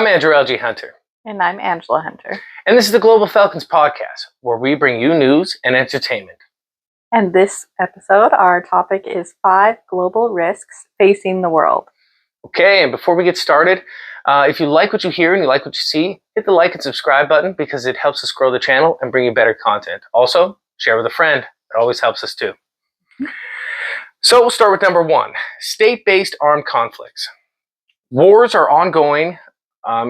Andrew L.G. Hunter. And I'm Angela Hunter. And this is the Global Falcons podcast, where we bring you news and entertainment. And this episode, our topic is 5 global risks facing the world. Okay, and before we get started, if you like what you hear and you like what you see, hit the like and subscribe button because it helps us grow the channel and bring you better content. Also, share with a friend. It always helps us too. So we'll start with number 1, state-based armed conflicts. Wars are ongoing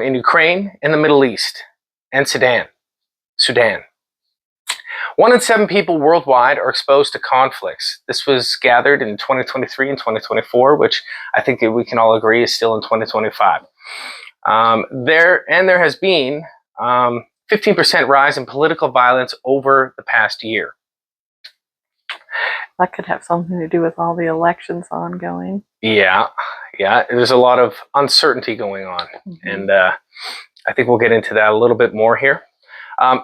in Ukraine, in the Middle East, and Sudan. 1 in 7 people worldwide are exposed to conflicts. This was gathered in 2023 and 2024, which I think we can all agree is still in 2025. There has been 15% rise in political violence over the past year. That could have something to do with all the elections ongoing. Yeah. There's a lot of uncertainty going on, and I think we'll get into that a little bit more here.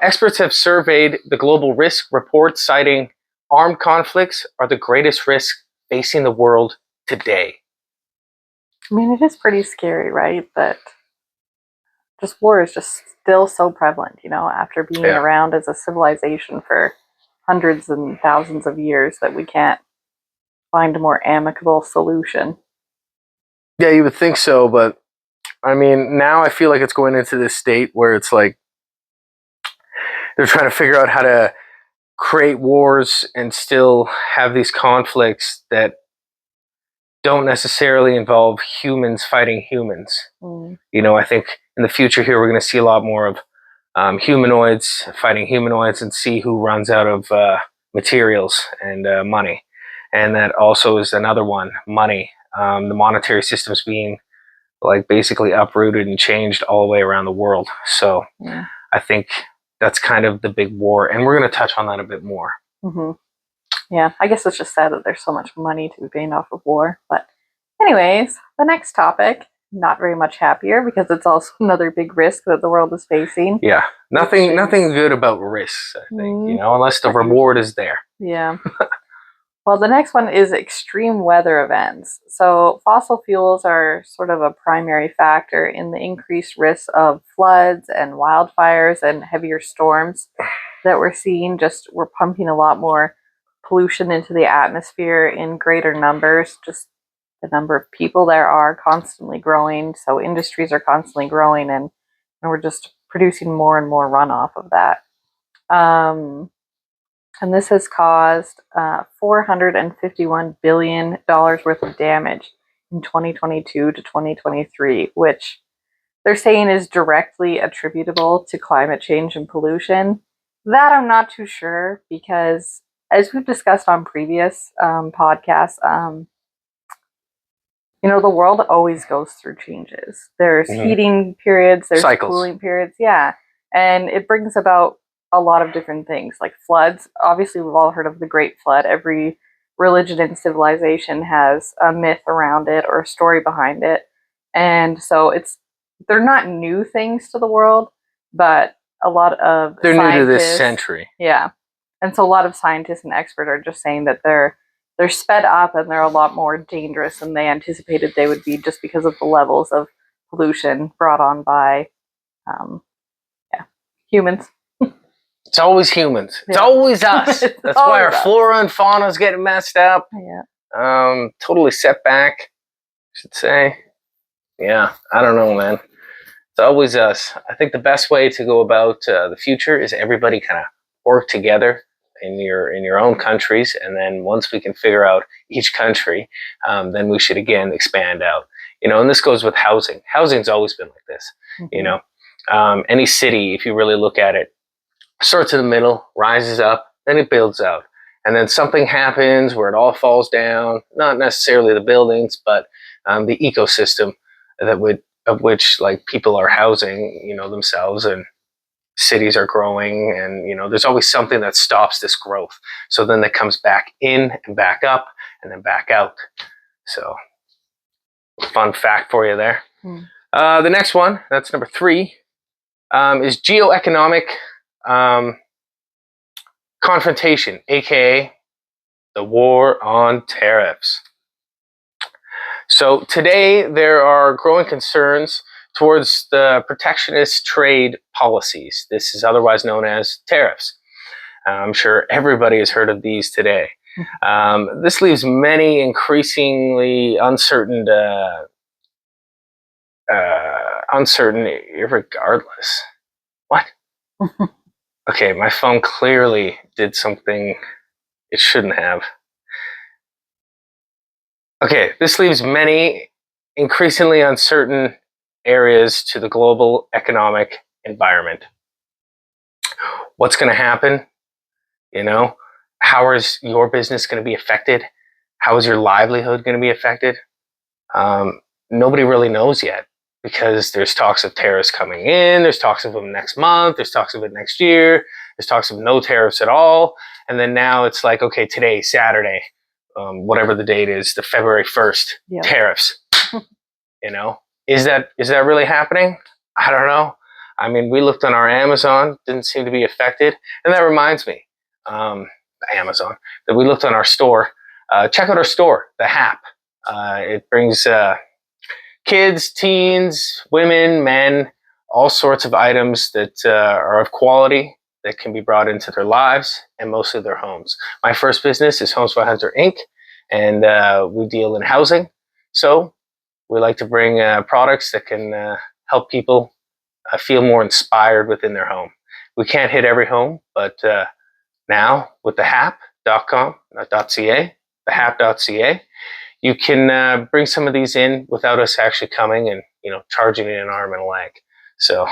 Experts have surveyed the global risk report, citing armed conflicts are the greatest risk facing the world today. I mean, it is pretty scary, right? That just war is just still so prevalent, after being around as a civilization for hundreds and thousands of years, that we can't find a more amicable solution. Yeah, you would think so, but I mean, now I feel like it's going into this state where it's like they're trying to figure out how to create wars and still have these conflicts that don't necessarily involve humans fighting humans. I think in the future here we're going to see a lot more of humanoids fighting humanoids and see who runs out of materials and money. And that also is another one, money. The monetary system's being basically uprooted and changed all the way around the world. So I think that's kind of the big war, and we're going to touch on that a bit more. Yeah, I guess it's just sad that there's so much money to be gained off of war. But anyways, the next topic, not very much happier because it's also another big risk that the world is facing. Yeah, nothing good about risks, I think, unless the reward is there. Yeah. Well, the next one is extreme weather events. So fossil fuels are sort of a primary factor in the increased risk of floods and wildfires and heavier storms that we're seeing. We're pumping a lot more pollution into the atmosphere in greater numbers. Just the number of people there are constantly growing. So industries are constantly growing, and we're just producing more and more runoff of that. And this has caused $451 billion worth of damage in 2022 to 2023, which they're saying is directly attributable to climate change and pollution. That I'm not too sure, because as we've discussed on previous podcasts, the world always goes through changes. There's heating periods, there's cycles. Cooling periods, and it brings about a lot of different things, like floods. Obviously, we've all heard of the Great Flood. Every religion and civilization has a myth around it or a story behind it. And so they're not new things to the world, but a lot of they're new to this century. Yeah. And so a lot of scientists and experts are just saying that they're sped up and they're a lot more dangerous than they anticipated they would be, just because of the levels of pollution brought on by humans. It's always humans. It's always us. That's why our flora and fauna is getting messed up. Yeah. Totally set back, I should say. Yeah, I don't know, man. It's always us. I think the best way to go about the future is everybody kind of work together in your own countries, and then once we can figure out each country, then we should again expand out. And this goes with housing. Housing's always been like this. Any city, if you really look at it, starts in the middle, rises up, then it builds out. And then something happens where it all falls down, not necessarily the buildings, but the ecosystem of which people are housing, themselves, and cities are growing, and there's always something that stops this growth. So then that comes back in and back up and then back out. So fun fact for you there. The next one, that's number 3, is geoeconomic confrontation, aka the war on tariffs. So today there are growing concerns towards the protectionist trade policies. This is otherwise known as tariffs. I'm sure everybody has heard of these today. This leaves many increasingly uncertain irregardless. What? Okay, my phone clearly did something it shouldn't have. Okay, this leaves many increasingly uncertain areas to the global economic environment. What's going to happen? You know, how is your business going to be affected? How is your livelihood going to be affected? Nobody really knows yet, because there's talks of tariffs coming in, there's talks of them next month, there's talks of it next year, there's talks of no tariffs at all, and then now it's like, okay, today, Saturday, whatever the date is, the February 1st, tariffs. You know, is that really happening? I don't know. I mean, we looked on our Amazon, didn't seem to be affected, and that reminds me, Amazon, that we looked on our store. Check out our store, the HAP. It brings kids, teens, women, men, all sorts of items that are of quality that can be brought into their lives and mostly their homes. My first business is Homes by Hunter Inc., and we deal in housing. So we like to bring products that can help people feel more inspired within their home. We can't hit every home, but now with the hap.com, not .ca, the hap.ca, you can bring some of these in without us actually coming and, you know, charging it an arm and a leg. So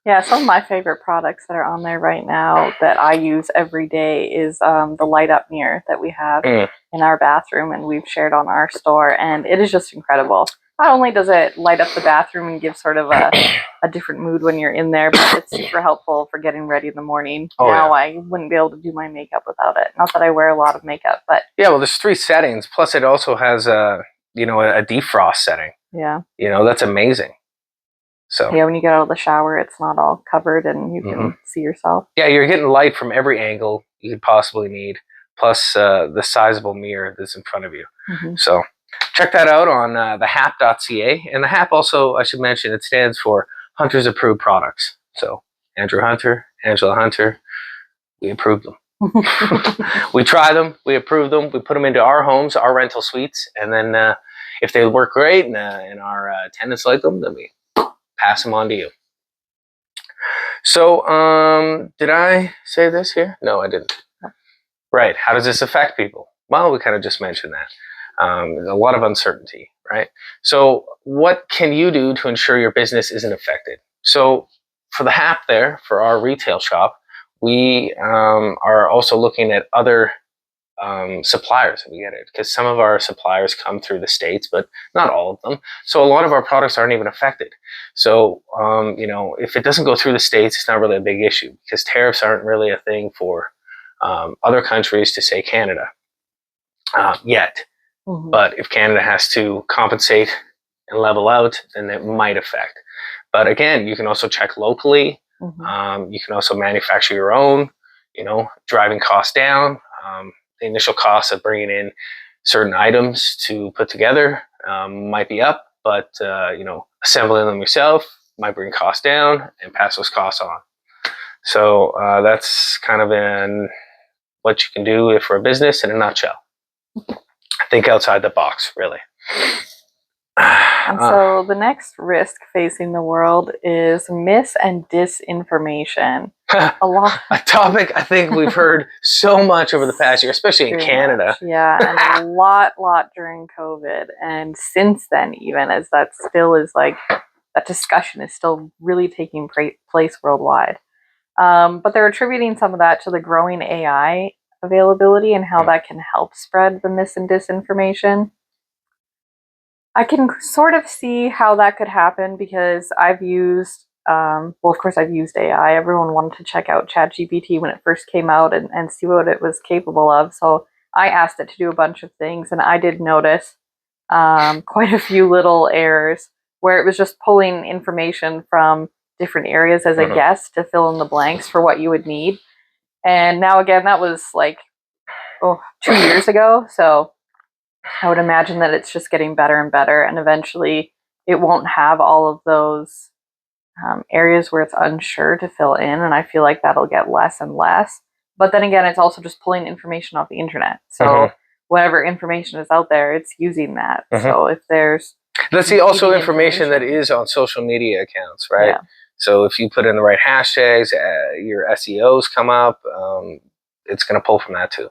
yeah, some of my favorite products that are on there right now that I use every day is the light up mirror that we have in our bathroom, and we've shared on our store, and it is just incredible. Not only does it light up the bathroom and give sort of a different mood when you're in there, but it's super helpful for getting ready in the morning. I wouldn't be able to do my makeup without it. Not that I wear a lot of makeup, but yeah, well, there's 3 settings. Plus, it also has a defrost setting. Yeah, that's amazing. So yeah, when you get out of the shower, it's not all covered, and you can see yourself. Yeah, you're getting light from every angle you could possibly need, plus the sizable mirror that's in front of you. So check that out on the hap.ca. And the HAP also, I should mention, it stands for Hunter's Approved Products. So Andrew Hunter, Angela Hunter, we approve them. We try them, we approve them, we put them into our homes, our rental suites, and then if they work great and our tenants like them, then we pass them on to you. So, did I say this here? No, I didn't. Right. How does this affect people? Well, we kind of just mentioned that. There's a lot of uncertainty, right? So what can you do to ensure your business isn't affected? So for the HAP there, for our retail shop, we are also looking at other suppliers that we get it, because some of our suppliers come through the States, but not all of them. So a lot of our products aren't even affected. So, if it doesn't go through the States, it's not really a big issue, because tariffs aren't really a thing for other countries to say Canada yet. But if Canada has to compensate and level out, then it might affect. But again, you can also check locally. You can also manufacture your own, driving costs down. The initial cost of bringing in certain items to put together might be up, but assembling them yourself might bring costs down and pass those costs on. So that's kind of what you can do for a business in a nutshell. Think outside the box, really. And so the next risk facing the world is mis and disinformation. A topic I think we've heard so much over the past year, especially in Canada. Yeah, and a lot during COVID, and since then, even, as that still is like, that discussion is still really taking place worldwide. But they're attributing some of that to the growing AI availability and how that can help spread the mis and disinformation. I can sort of see how that could happen, because I've used, of course I've used AI. Everyone wanted to check out ChatGPT when it first came out and see what it was capable of. So I asked it to do a bunch of things, and I did notice quite a few little errors where it was just pulling information from different areas as a guess to fill in the blanks for what you would need. And now, again, that was like 2 years ago. So I would imagine that it's just getting better and better, and eventually it won't have all of those areas where it's unsure to fill in, and I feel like that'll get less and less. But then again, it's also just pulling information off the internet. So whatever information is out there, it's using that. So if there's that's also information that is on social media accounts, right? Yeah. So if you put in the right hashtags, your SEOs come up, it's going to pull from that too.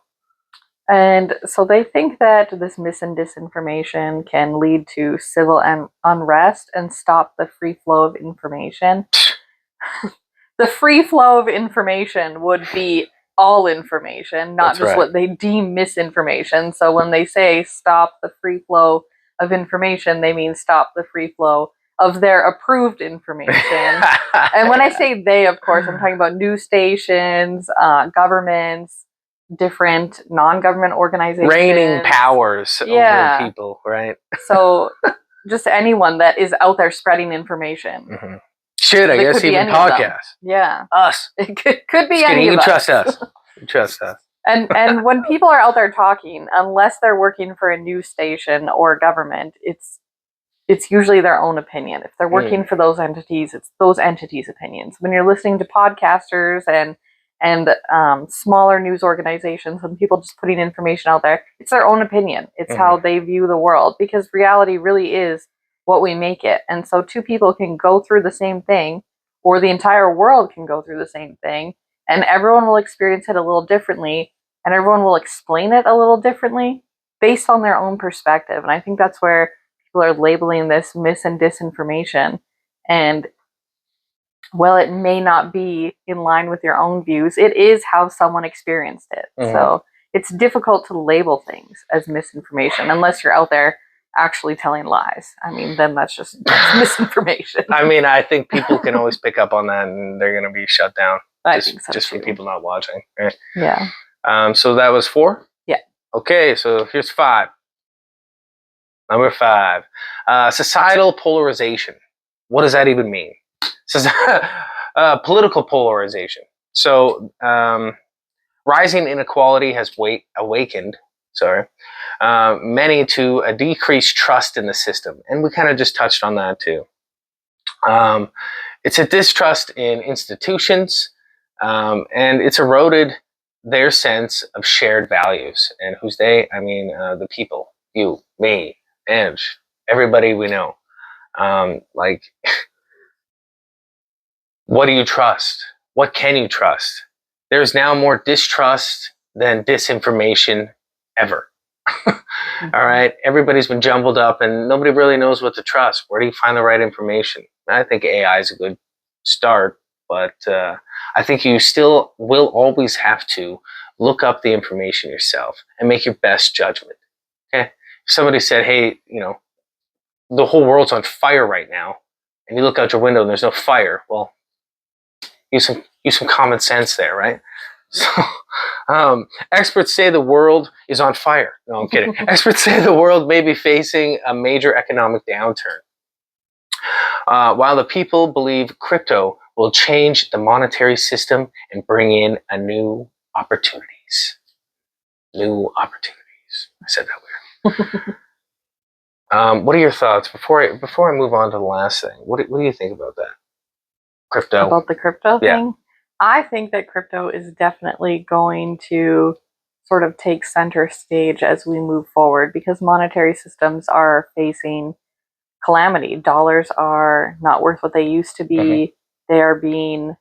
And so they think that this mis and disinformation can lead to civil unrest and stop the free flow of information. The free flow of information would be all information, not That's just right. what they deem misinformation. So when they say stop the free flow of information, they mean stop the free flow of their approved information. And when I say they, of course, I'm talking about news stations, governments, different non-government organizations. Reigning powers over people, right? So just anyone that is out there spreading information. Shit, I guess even podcasts. Yeah. Us. It could be any of you us. Trust us. You trust us. And when people are out there talking, unless they're working for a news station or government, it's usually their own opinion. If they're working for those entities, it's those entities' opinions. When you're listening to podcasters and smaller news organizations and people just putting information out there, it's their own opinion. It's how they view the world, because reality really is what we make it. And so two people can go through the same thing, or the entire world can go through the same thing, and everyone will experience it a little differently, and everyone will explain it a little differently based on their own perspective. And I think that's where people are labeling this mis and disinformation. And while it may not be in line with your own views, it is how someone experienced it. So it's difficult to label things as misinformation unless you're out there actually telling lies. I mean, then that's misinformation. I mean, I think people can always pick up on that, and they're going to be shut down. I think so, just too. from people not watching, right? Yeah. So that was 4? Yeah. Okay, so here's 5. Number 5, societal polarization. What does that even mean? Political polarization. So rising inequality has awakened many to a decreased trust in the system. And we kind of just touched on that too. It's a distrust in institutions, and it's eroded their sense of shared values. And who's they? I mean, the people, you, me, and everybody we know. Like, what do you trust? What can you trust? There's now more distrust than disinformation ever. All right. Everybody's been jumbled up and nobody really knows what to trust. Where do you find the right information? I think AI is a good start, but I think you still will always have to look up the information yourself and make your best judgment. Okay. If somebody said, hey, the whole world's on fire right now, and you look out your window and there's no fire, well, use some common sense there, right? So, experts say the world is on fire. No, I'm kidding. Experts say the world may be facing a major economic downturn, while the people believe crypto will change the monetary system and bring in a new opportunities. New opportunities. I said that weird. What are your thoughts before I move on to the last thing? What do you think about that? Crypto. About the crypto thing? I think that crypto is definitely going to sort of take center stage as we move forward, because monetary systems are facing calamity. Dollars are not worth what they used to be. They are being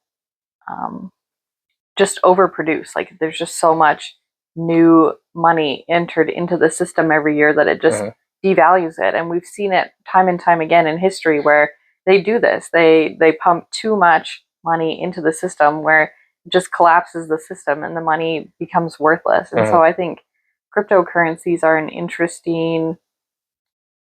just overproduced. Like, there's just so much new money entered into the system every year that it just devalues it. And we've seen it time and time again in history where they do this. They pump too much money into the system where it just collapses the system and the money becomes worthless. And so I think cryptocurrencies are an interesting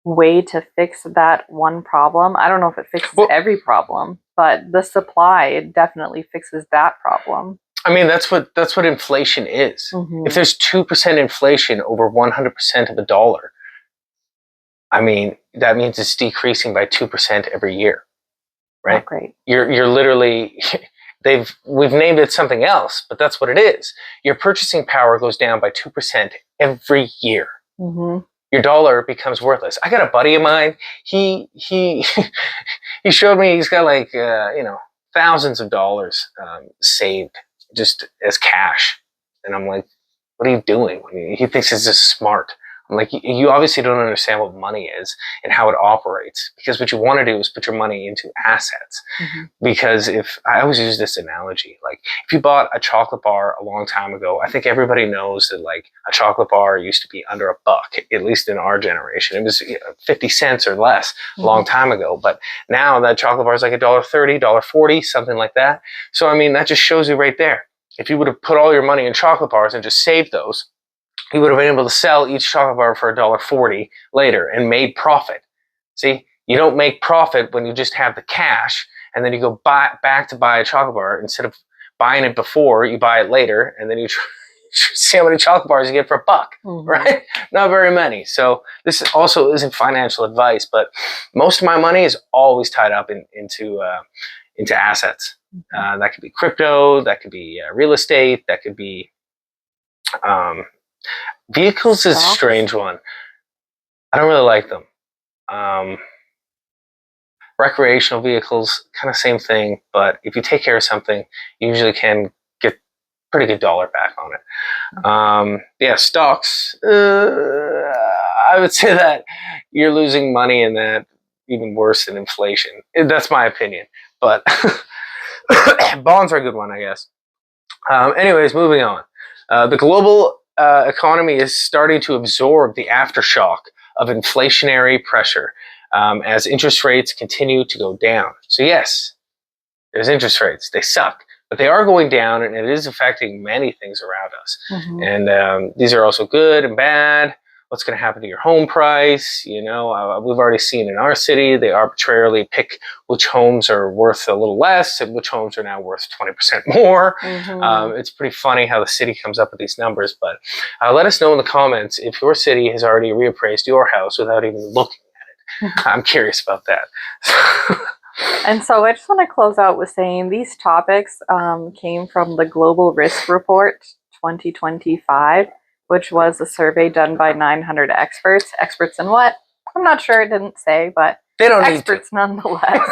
way to fix that one problem. I don't know if it fixes every problem, but the supply definitely fixes that problem. I mean, that's what inflation is. If there's 2% inflation over 100% of a dollar, I mean, that means it's decreasing by 2% every year, right? Not great. You're literally, we've named it something else, but that's what it is. Your purchasing power goes down by 2% every year. your dollar becomes worthless. I got a buddy of mine. He he showed me he's got like thousands of dollars saved just as cash, and I'm like, what are you doing? He thinks it's just smart. I'm like, you obviously don't understand what money is and how it operates, because what you want to do is put your money into assets. Mm-hmm. Because if I always use this analogy, like if you bought a chocolate bar a long time ago, I think everybody knows that like a chocolate bar used to be under $1, at least in our generation. It was 50 cents or less a long time ago. But now that chocolate bar is like $1.30, $1.40, something like that. So, I mean, that just shows you right there. If you would have put all your money in chocolate bars and just saved those, you would have been able to sell each chocolate bar for $1.40 later and made profit. See, you don't make profit when you just have the cash and then you go back to buy a chocolate bar. Instead of buying it before, you buy it later, and then you see how many chocolate bars you get for $1, right? Not very many. So this also isn't financial advice, but most of my money is always tied up into assets. That could be crypto, that could be real estate, that could be vehicles is a strange one. I don't really like them. Recreational vehicles, kind of same thing, but if you take care of something, you usually can get pretty good dollar back on it. Stocks, I would say that you're losing money in that even worse than inflation. That's my opinion, but bonds are a good one, I guess. Anyways, moving on. The global economy is starting to absorb the aftershock of inflationary pressure as interest rates continue to go down. So yes, there's interest rates. They suck, but they are going down, and it is affecting many things around us. And these are also good and bad. What's going to happen to your home price? We've already seen in our city, they arbitrarily pick which homes are worth a little less and which homes are now worth 20% more. It's pretty funny how the city comes up with these numbers, but let us know in the comments if your city has already reappraised your house without even looking at it. I'm curious about that. And so I just want to close out with saying these topics came from the Global Risk Report 2025, which was a survey done by 900 experts. Experts in what? I'm not sure, it didn't say, but they don't experts nonetheless.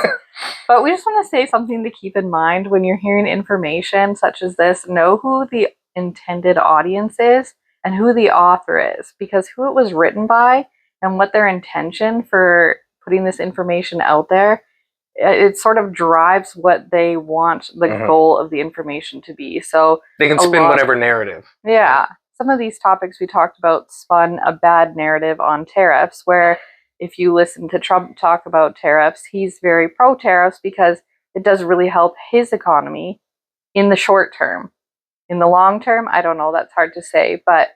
But we just want to say something to keep in mind when you're hearing information such as this. Know who the intended audience is and who the author is, because who it was written by and what their intention for putting this information out there, it sort of drives what they want the goal of the information to be. So they can spin whatever narrative. Yeah. Some of these topics we talked about spun a bad narrative on tariffs, where if you listen to Trump talk about tariffs, he's very pro-tariffs because it does really help his economy in the short term. In the long term, I don't know, that's hard to say, but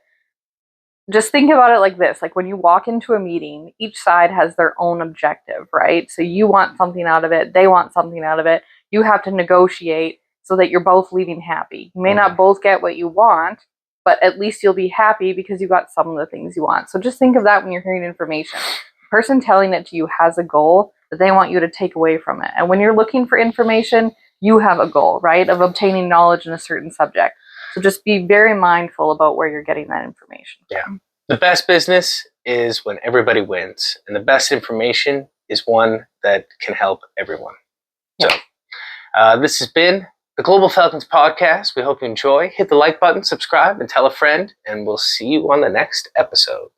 just think about it like this. Like when you walk into a meeting, each side has their own objective, right? So you want something out of it, they want something out of it. You have to negotiate so that you're both leaving happy. You may not both get what you want, but at least you'll be happy because you got some of the things you want. So just think of that when you're hearing information. The person telling it to you has a goal that they want you to take away from it. And when you're looking for information, you have a goal, right, of obtaining knowledge in a certain subject. So just be very mindful about where you're getting that information. Yeah. The best business is when everybody wins, and the best information is one that can help everyone. Yeah. So this has been the Global Falcons podcast. We hope you enjoy. Hit the like button, subscribe, and tell a friend, and we'll see you on the next episode.